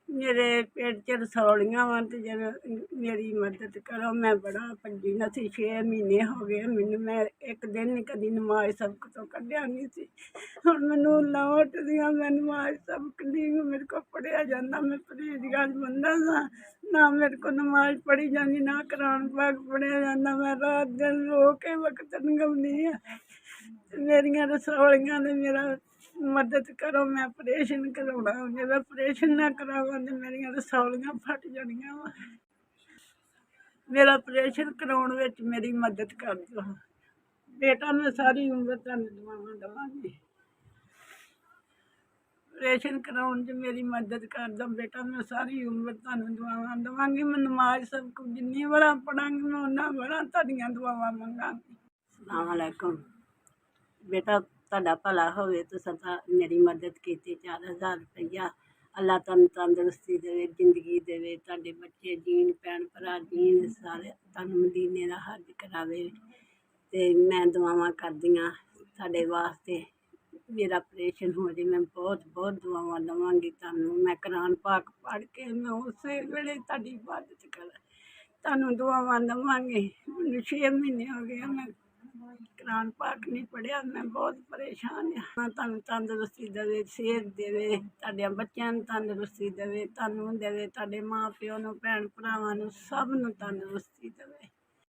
मेरे पेट च रसौलियां वा ते मेरी मदद करो। मैं बड़ा भजी नसी 6 महीने हो गए मैनू। मैं एक दिन नहीं कभी नमाज सबक तो कढ़िया नहीं सी। हुण मैनू लौट दियां मैं नमाज सबक दी मेरे को पढ़िया जाता। मैं परहेजगार बंदा सा ना मेरे को नमाज पढ़ी जाती ना कुरान पाक पढ़िया जाता। मैं रात दिन रो के वक्त निगमनी है। मेरिया रसौलियां ने मेरा मदद करो। मैं ऑपरेशन करवाना मेरा ऑपरेशन ना करावा तो मेरिया रसौलियां फट जानिया वा। मेरा ऑपरेशन कराने विच मेरी मदद कर दो बेटा। मैं सारी उम्र तुहानू दुआवां देवांगी। ऑपरेशन कराने च मेरी मदद कर दो बेटा। मैं सारी उम्र तुहानू दुआवां देवांगी। मैं नमाज सबक जिन्नी बार पढ़ांगी मैं उन्ना बार तुहाडियां दुआवां मंगांगी। अस्सलाम वालेकुम बेटा, ਤੁਹਾਡਾ ਭਲਾ ਹੋਵੇ। ਤੁਸੀਂ ਮੇਰੀ ਮਦਦ ਕੀਤੀ 4000 ਰੁਪਈਆ। ਅੱਲਾ ਤੁਹਾਨੂੰ ਤੰਦਰੁਸਤੀ ਦੇਵੇ, ਜ਼ਿੰਦਗੀ ਦੇਵੇ, ਤੁਹਾਡੇ ਬੱਚੇ ਜੀਣ, ਭੈਣ ਭਰਾ ਜੀਣ, ਸਾਰੇ ਤੁਹਾਨੂੰ ਮਦੀਨੇ ਦਾ ਹੱਜ ਕਰਾਵੇ। ਅਤੇ ਮੈਂ ਦੁਆਵਾਂ ਕਰਦੀ ਹਾਂ ਤੁਹਾਡੇ ਵਾਸਤੇ ਮੇਰਾ ਆਪਰੇਸ਼ਨ ਹੋ ਜਾਵੇ। ਮੈਂ ਬਹੁਤ ਬਹੁਤ ਦੁਆਵਾਂ ਦੇਵਾਂਗੀ ਤੁਹਾਨੂੰ। ਮੈਂ ਕੁਰਾਨ ਪਾਕ ਪੜ੍ਹ ਕੇ ਮੈਂ ਉਸੇ ਵੇਲੇ ਤੁਹਾਡੀ ਮਦਦ ਕਰਾਂ ਤੁਹਾਨੂੰ ਦੁਆਵਾਂ ਦੇਵਾਂਗੀ। ਮੈਨੂੰ 6 ਮਹੀਨੇ ਹੋ ਗਏ ਮੈਂ कुरान पाक नहीं पढ़िया। मैं बहुत परेशान हाँ। तुहानू तंदुरुस्ती देवे, सेहत देवे, तुहाडे बच्चों नू तंदुरुस्ती देवे, तुहानू देवे, तुहाडे माँ प्यो नू, भैन भरावां नू, सब नू तंदुरुस्ती देवे।